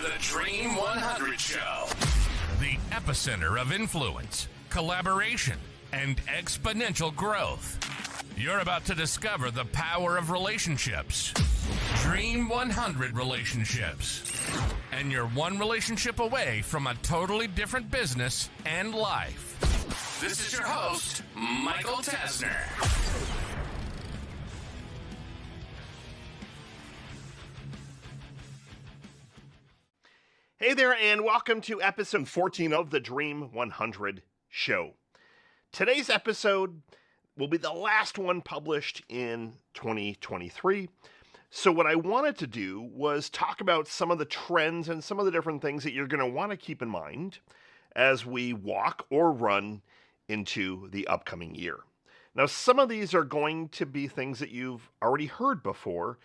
the Dream 100 Show. The epicenter of influence, collaboration, and exponential growth. You're about to discover the power of relationships. Dream 100 relationships. And you're one relationship away from a totally different business and life. This is your host, Michael Tesner. Hey there, and welcome to episode 14 of the Dream 100 Show. Today's episode will be the last one published in 2023. So what I wanted to do was talk about some of the trends and some of the different things that you're going to want to keep in mind as we walk or run into the upcoming year. Now, some of these are going to be things that you've already heard before,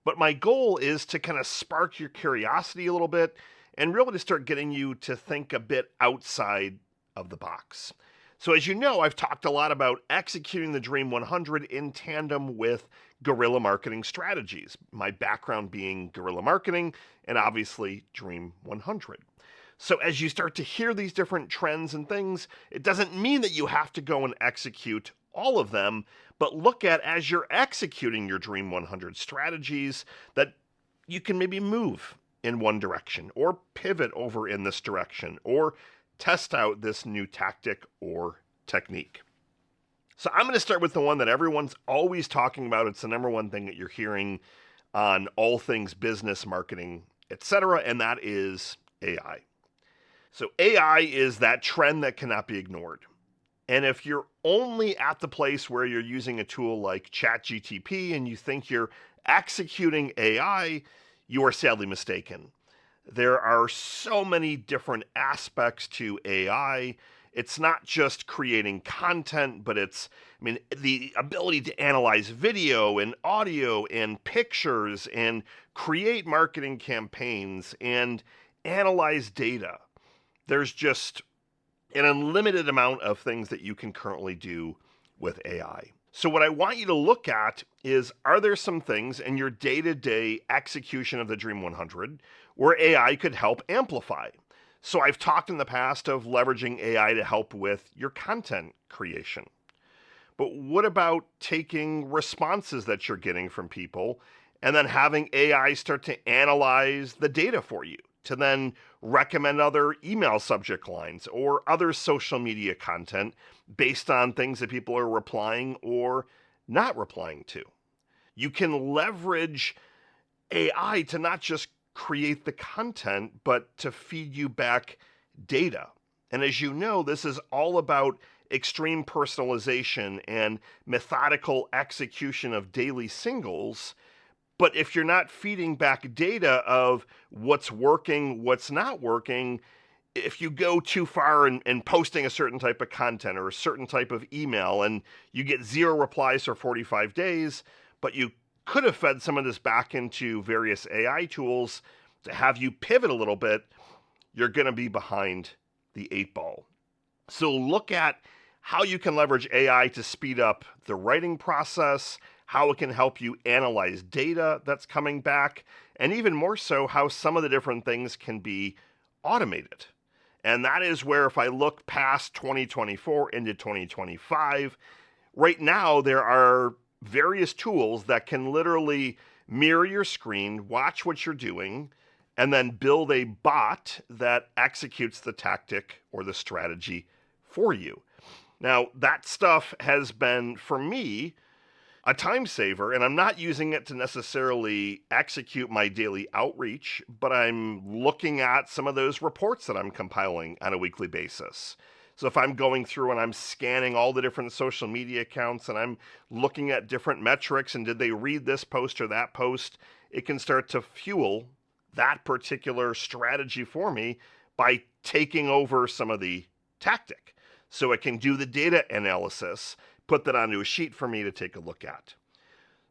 but my goal is to kind of spark your curiosity a little bit and really to start getting you to think a bit outside of the box. So as you know, I've talked a lot about executing the Dream 100 in tandem with guerrilla marketing strategies. My background being guerrilla marketing and obviously Dream 100. So as you start to hear these different trends and things, it doesn't mean that you have to go and execute all of them, but look at as you're executing your Dream 100 strategies that you can maybe move in one direction, or pivot over in this direction, or test out this new tactic or technique. So I'm going to start with the one that everyone's always talking about. It's the number one thing that you're hearing on all things business, marketing, etc., and that is AI. So AI is that trend that cannot be ignored. And if you're only at the place where you're using a tool like ChatGPT and you think you're executing AI, you are sadly mistaken. There are so many different aspects to AI. It's not just creating content, but the ability to analyze video and audio and pictures and create marketing campaigns and analyze data. There's just an unlimited amount of things that you can currently do with AI. So what I want you to look at is, are there some things in your day-to-day execution of the Dream 100 where AI could help amplify? So I've talked in the past of leveraging AI to help with your content creation. But what about taking responses that you're getting from people and then having AI start to analyze the data for you to then recommend other email subject lines or other social media content based on things that people are replying or not replying to? You can leverage AI to not just create the content, but to feed you back data. And as you know, this is all about extreme personalization and methodical execution of daily singles. But if you're not feeding back data of what's working, what's not working, if you go too far in posting a certain type of content or a certain type of email and you get 0 replies for 45 days, but you could have fed some of this back into various AI tools to have you pivot a little bit, you're going to be behind the 8 ball. So look at how you can leverage AI to speed up the writing process, how it can help you analyze data that's coming back, and even more so, how some of the different things can be automated. And that is where, if I look past 2024 into 2025, right now there are various tools that can literally mirror your screen, watch what you're doing, and then build a bot that executes the tactic or the strategy for you. Now, that stuff has been, for me, a time saver, and I'm not using it to necessarily execute my daily outreach, but I'm looking at some of those reports that I'm compiling on a weekly basis. So if I'm going through and I'm scanning all the different social media accounts and I'm looking at different metrics and did they read this post or that post, it can start to fuel that particular strategy for me by taking over some of the tactic. So it can do the data analysis, put that onto a sheet for me to take a look at.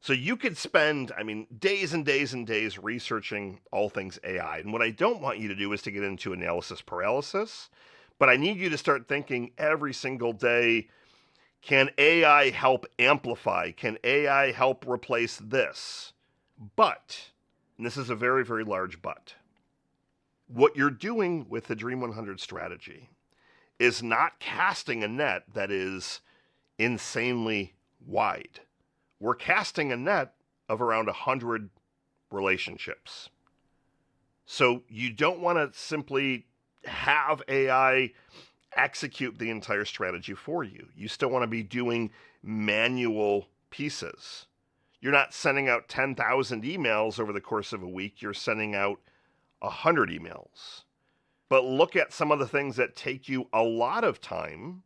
So you could spend, days and days and days researching all things AI. And what I don't want you to do is to get into analysis paralysis, but I need you to start thinking every single day, can AI help amplify? Can AI help replace this? But, and this is a very, very large but, What you're doing with the Dream 100 strategy is not casting a net that is insanely wide. We're casting a net of around 100 relationships. So you don't want to simply have AI execute the entire strategy for you. You still want to be doing manual pieces. You're not sending out 10,000 emails over the course of a week. You're sending out 100 emails. But look at some of the things that take you a lot of time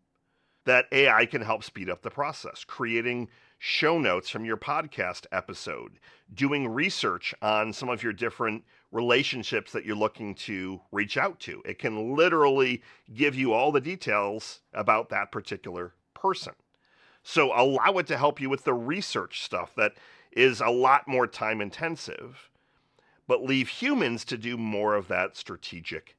that AI can help speed up the process. Creating show notes from your podcast episode, doing research on some of your different relationships that you're looking to reach out to. It can literally give you all the details about that particular person. So allow it to help you with the research stuff that is a lot more time intensive, but leave humans to do more of that strategic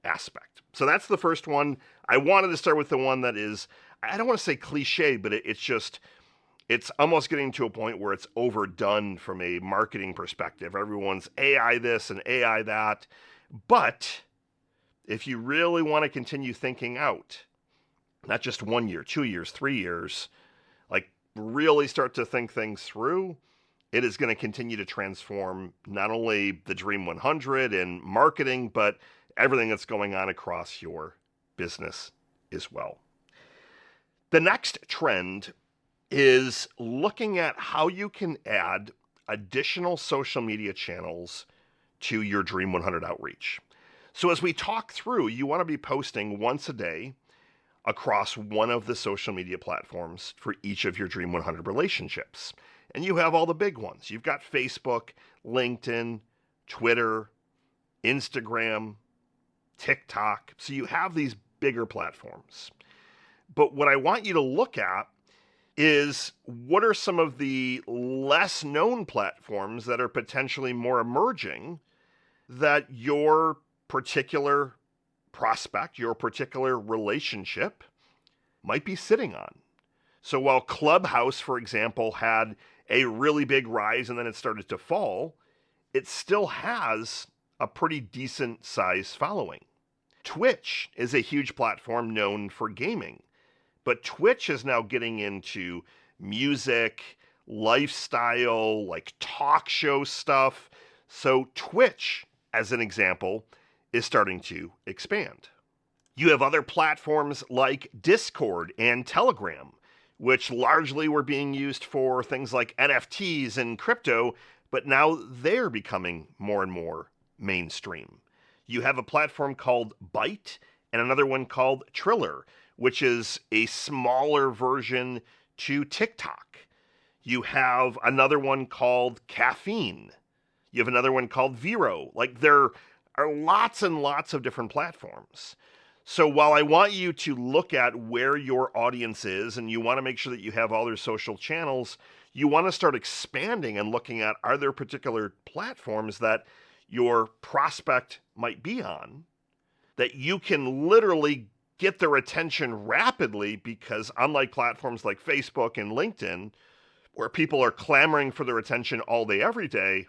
aspect. So that's the first one. I wanted to start with the one that is, I don't want to say cliche, but it's almost getting to a point where it's overdone from a marketing perspective. Everyone's AI this and AI that. But if you really want to continue thinking out, not just 1 year, 2 years, 3 years, like really start to think things through, it is going to continue to transform not only the Dream 100 and marketing, but everything that's going on across your business as well. The next trend is looking at how you can add additional social media channels to your Dream 100 outreach. So as we talk through, you want to be posting once a day across one of the social media platforms for each of your Dream 100 relationships. And you have all the big ones. You've got Facebook, LinkedIn, Twitter, Instagram, TikTok. So you have these bigger platforms. But what I want you to look at is what are some of the less known platforms that are potentially more emerging that your particular prospect, your particular relationship might be sitting on. So while Clubhouse, for example, had a really big rise and then it started to fall, it still has a pretty decent size following. Twitch is a huge platform known for gaming, but Twitch is now getting into music, lifestyle, like talk show stuff. So Twitch, as an example, is starting to expand. You have other platforms like Discord and Telegram, which largely were being used for things like NFTs and crypto, but now they're becoming more and more mainstream. You have a platform called Byte and another one called Triller, which is a smaller version to TikTok. You have another one called Caffeine. You have another one called Vero. Like there are lots and lots of different platforms. So while I want you to look at where your audience is and you want to make sure that you have all their social channels, you want to start expanding and looking at, are there particular platforms that your prospect might be on that you can literally get their attention rapidly, because unlike platforms like Facebook and LinkedIn, where people are clamoring for their attention all day, every day,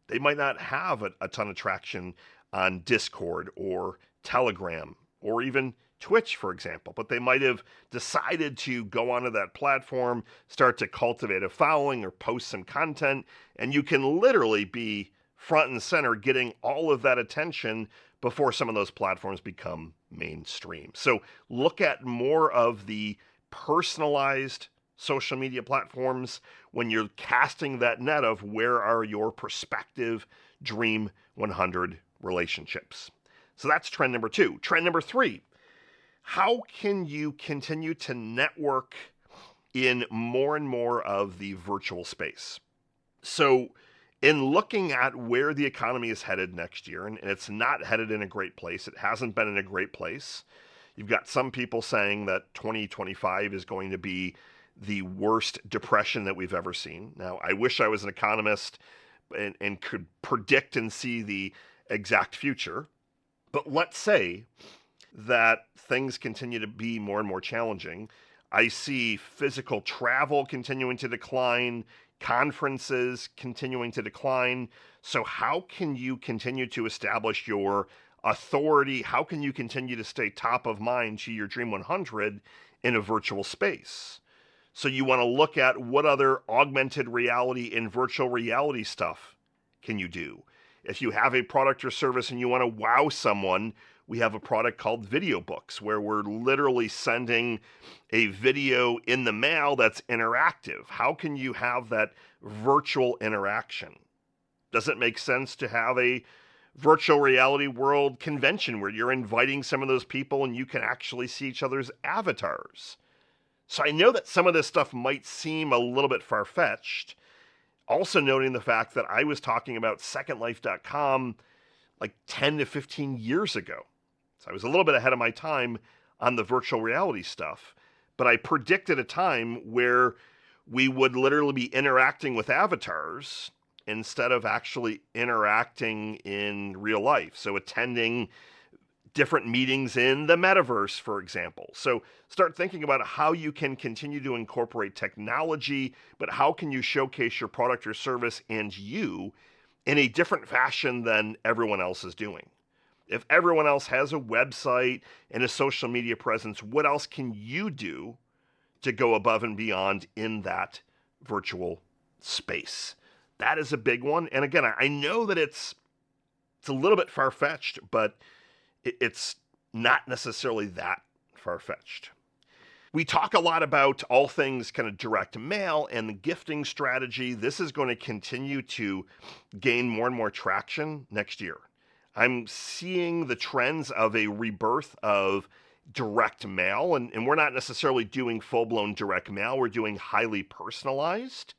they might not have a ton of traction on Discord or Telegram or even Twitch, for example, but they might have decided to go onto that platform, start to cultivate a following or post some content, and you can literally be front and center getting all of that attention before some of those platforms become mainstream. So look at more of the personalized social media platforms when you're casting that net of where are your prospective Dream 100 relationships. So that's trend number 2. Trend number 3, how can you continue to network in more and more of the virtual space? So in looking at where the economy is headed next year, and it's not headed in a great place, it hasn't been in a great place. You've got some people saying that 2025 is going to be the worst depression that we've ever seen. Now, I wish I was an economist and could predict and see the exact future. But let's say that things continue to be more and more challenging. I see physical travel continuing to decline, conferences continuing to decline. So how can you continue to establish your authority? How can you continue to stay top of mind to your Dream 100 in a virtual space? So you want to look at what other augmented reality and virtual reality stuff can you do. If you have a product or service and you want to wow someone, we have a product called Video Books, where we're literally sending a video in the mail that's interactive. How can you have that virtual interaction? Does it make sense to have a virtual reality world convention where you're inviting some of those people and you can actually see each other's avatars? So I know that some of this stuff might seem a little bit far-fetched. Also noting the fact that I was talking about secondlife.com like 10 to 15 years ago. So I was a little bit ahead of my time on the virtual reality stuff, but I predicted a time where we would literally be interacting with avatars instead of actually interacting in real life. So attending different meetings in the metaverse, for example. So start thinking about how you can continue to incorporate technology, but how can you showcase your product or service and you in a different fashion than everyone else is doing. If everyone else has a website and a social media presence, what else can you do to go above and beyond in that virtual space? That is a big one. And again, I know that it's a little bit far-fetched, but it's not necessarily that far-fetched. We talk a lot about all things kind of direct mail and the gifting strategy. This is going to continue to gain more and more traction next year. I'm seeing the trends of a rebirth of direct mail, and we're not necessarily doing full-blown direct mail. We're doing highly personalized.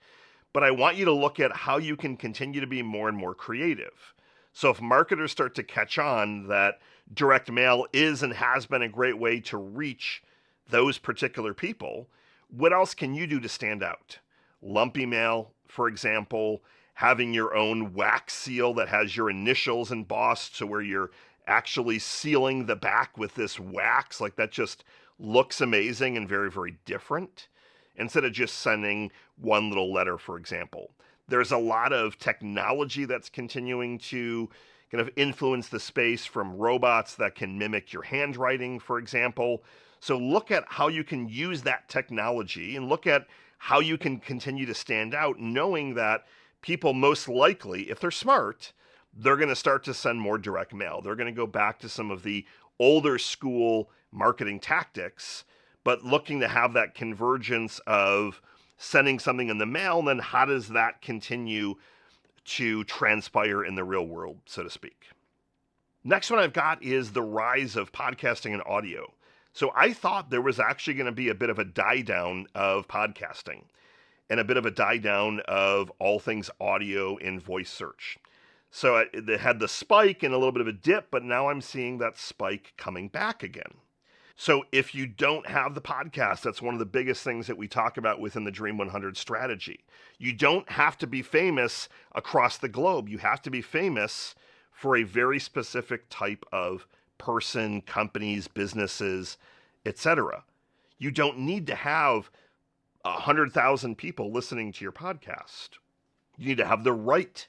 But I want you to look at how you can continue to be more and more creative. So if marketers start to catch on that direct mail is and has been a great way to reach those particular people, what else can you do to stand out? Lumpy mail, for example, having your own wax seal that has your initials embossed, so where you're actually sealing the back with this wax, like that just looks amazing and very, very different, instead of just sending one little letter, for example. There's a lot of technology that's continuing to kind of influence the space, from robots that can mimic your handwriting, for example. So look at how you can use that technology and look at how you can continue to stand out, knowing that people most likely, if they're smart, they're going to start to send more direct mail. They're going to go back to some of the older school marketing tactics, but looking to have that convergence of sending something in the mail, and then how does that continue to transpire in the real world, so to speak. Next one I've got is the rise of podcasting and audio. So I thought there was actually going to be a bit of a die down of podcasting and a bit of a die down of all things audio and voice search. So they had the spike and a little bit of a dip, but now I'm seeing that spike coming back again. So if you don't have the podcast, that's one of the biggest things that we talk about within the Dream 100 strategy. You don't have to be famous across the globe. You have to be famous for a very specific type of person, companies, businesses, etc. You don't need to have 100,000 people listening to your podcast. You need to have the right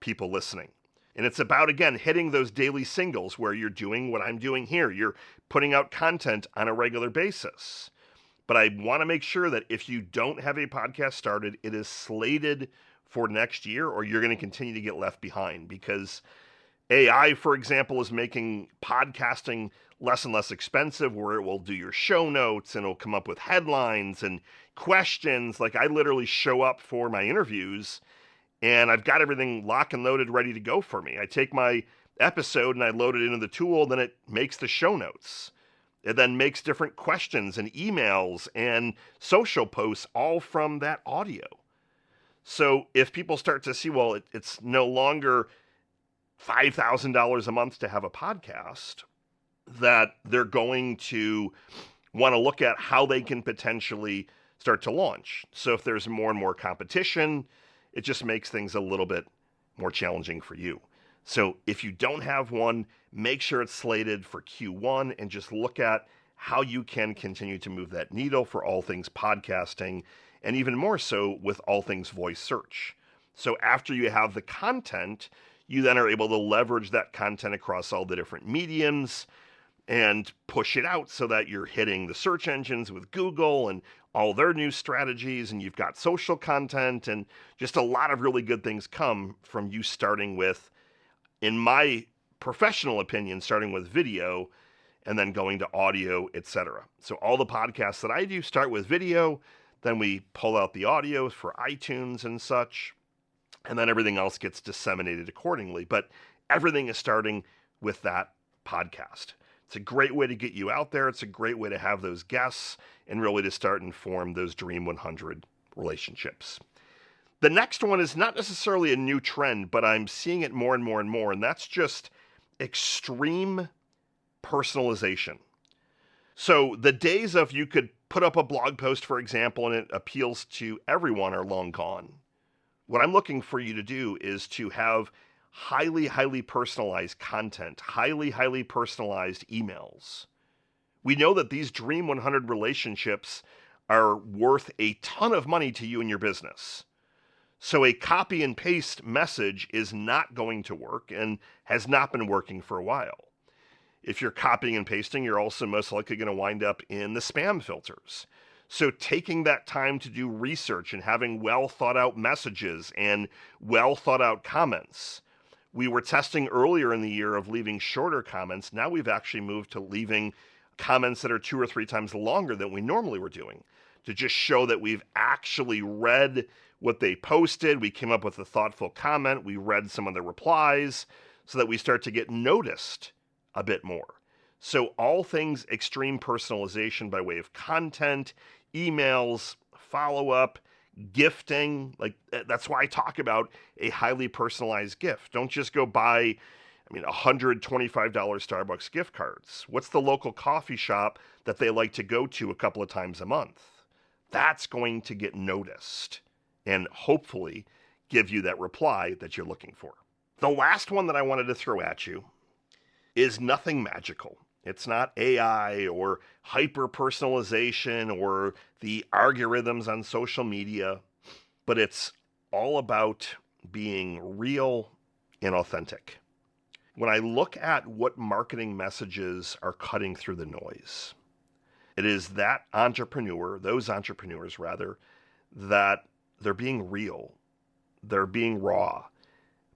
people listening. And it's about, again, hitting those daily singles where you're doing what I'm doing here. You're putting out content on a regular basis. But I want to make sure that if you don't have a podcast started, it is slated for next year, or you're going to continue to get left behind, because AI, for example, is making podcasting less and less expensive, where it will do your show notes and it'll come up with headlines and questions. Like, I literally show up for my interviews and I've got everything lock and loaded, ready to go for me. I take my episode and I load it into the tool, then it makes the show notes. It then makes different questions and emails and social posts all from that audio. So if people start to see, well, it's no longer $5,000 a month to have a podcast, that they're going to want to look at how they can potentially start to launch. So if there's more and more competition, it just makes things a little bit more challenging for you. So if you don't have one, make sure it's slated for Q1 and just look at how you can continue to move that needle for all things podcasting and even more so with all things voice search. So after you have the content, you then are able to leverage that content across all the different mediums and push it out so that you're hitting the search engines with Google and all their new strategies, and you've got social content, and just a lot of really good things come from you starting with, in my professional opinion, starting with video and then going to audio, etc. So all the podcasts that I do start with video, then we pull out the audio for iTunes and such, and then everything else gets disseminated accordingly. But everything is starting with that podcast. It's a great way to get you out there. It's a great way to have those guests and really to start and form those Dream 100 relationships. The next one is not necessarily a new trend, but I'm seeing it more and more and more, and that's just extreme personalization. So the days of you could put up a blog post, for example, and it appeals to everyone are long gone. What I'm looking for you to do is to have highly personalized content, highly personalized emails. We know that these Dream 100 relationships are worth a ton of money to you and your business. So a copy and paste message is not going to work and has not been working for a while. If you're copying and pasting, you're also most likely going to wind up in the spam filters. So taking that time to do research and having well thought out messages and well thought out comments. We were testing earlier in the year of leaving shorter comments. Now we've actually moved to leaving comments that are 2 or 3 times longer than we normally were doing, to just show that we've actually read what they posted. We came up with a thoughtful comment. We read some of the replies so that we start to get noticed a bit more. So all things extreme personalization by way of content, emails, follow-up, gifting. Like, that's why I talk about a highly personalized gift. Don't just go buy, $125 Starbucks gift cards. What's the local coffee shop that they like to go to a couple of times a month? That's going to get noticed and hopefully give you that reply that you're looking for. The last one that I wanted to throw at you is nothing magical. It's not AI or hyper-personalization or the algorithms on social media, but it's all about being real and authentic. When I look at what marketing messages are cutting through the noise, it is those entrepreneurs rather, that they're being real, they're being raw,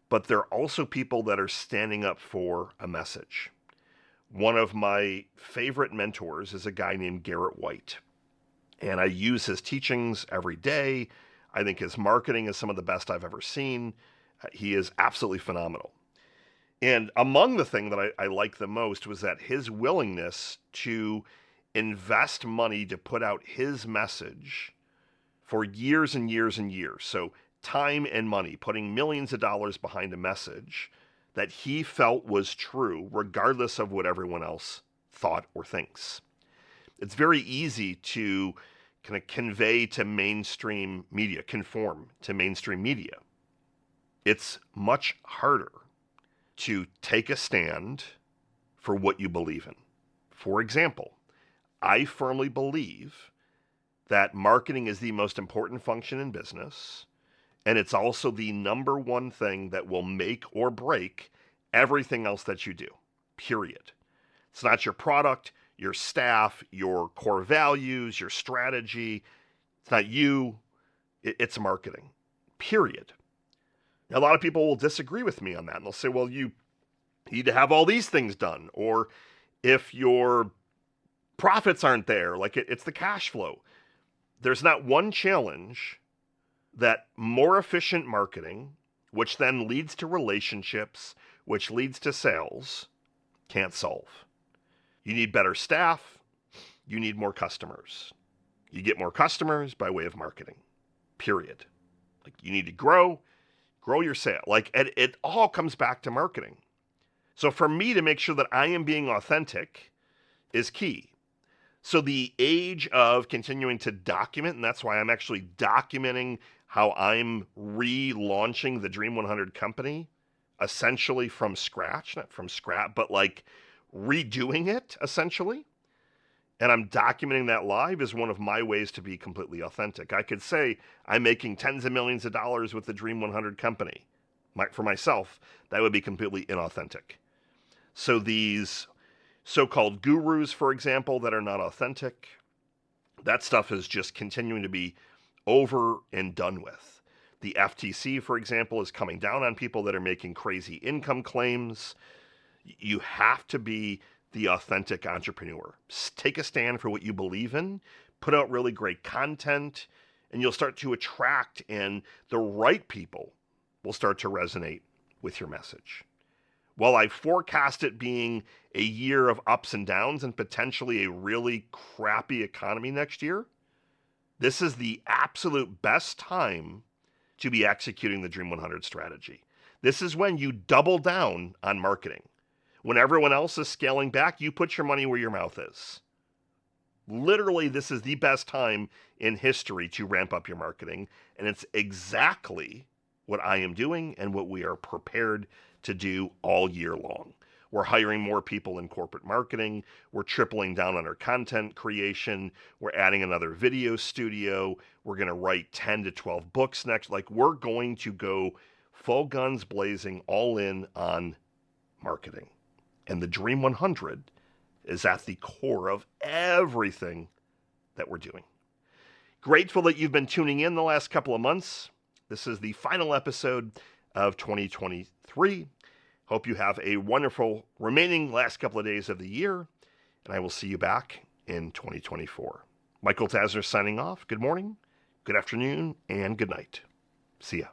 but they're also people that are standing up for a message. One of my favorite mentors is a guy named Garrett White, and I use his teachings every day. I think his marketing is some of the best I've ever seen. He is absolutely phenomenal. And among the thing that I like the most was that his willingness to invest money to put out his message for years and years and years. So time and money, putting millions of dollars behind a message that he felt was true, regardless of what everyone else thought or thinks. It's very easy to kind of convey to mainstream media, conform to mainstream media. It's much harder to take a stand for what you believe in. For example, I firmly believe that marketing is the most important function in business, and it's also the number one thing that will make or break everything else that you do, period. It's not your product, your staff, your core values, your strategy. It's not you. It's marketing, period. Now, a lot of people will disagree with me on that, and they'll say, well, you need to have all these things done, or if your profits aren't there, like it's the cash flow. There's not one challenge that more efficient marketing, which then leads to relationships, which leads to sales, can't solve. You need better staff. You need more customers. You get more customers by way of marketing, period. Like, you need to grow your sale. Like, it all comes back to marketing. So for me to make sure that I am being authentic is key. So the age of continuing to document, and that's why I'm actually documenting how I'm relaunching the Dream 100 company, essentially from scratch, not from scrap, but like redoing it essentially. and I'm documenting that live is one of my ways to be completely authentic. I could say I'm making tens of millions of dollars with the Dream 100 company. For myself, that would be completely inauthentic. So these so-called gurus, for example, that are not authentic, that stuff is just continuing to be over and done with. The FTC, for example, is coming down on people that are making crazy income claims. You have to be the authentic entrepreneur. Take a stand for what you believe in, put out really great content, and you'll start to attract, and the right people will start to resonate with your message. While I forecast it being a year of ups and downs and potentially a really crappy economy next year, this is the absolute best time to be executing the Dream 100 strategy. This is when you double down on marketing. When everyone else is scaling back, you put your money where your mouth is. Literally, this is the best time in history to ramp up your marketing, and it's exactly what I am doing and what we are prepared to do all year long. We're hiring more people in corporate marketing. We're tripling down on our content creation. We're adding another video studio. We're going to write 10 to 12 books next. We're going to go full guns blazing, all in on marketing. And the Dream 100 is at the core of everything that we're doing. Grateful that you've been tuning in the last couple of months. This is the final episode of 2023. Hope you have a wonderful remaining last couple of days of the year, and I will see you back in 2024. Michael Tasner signing off. Good morning, good afternoon, and good night. See ya.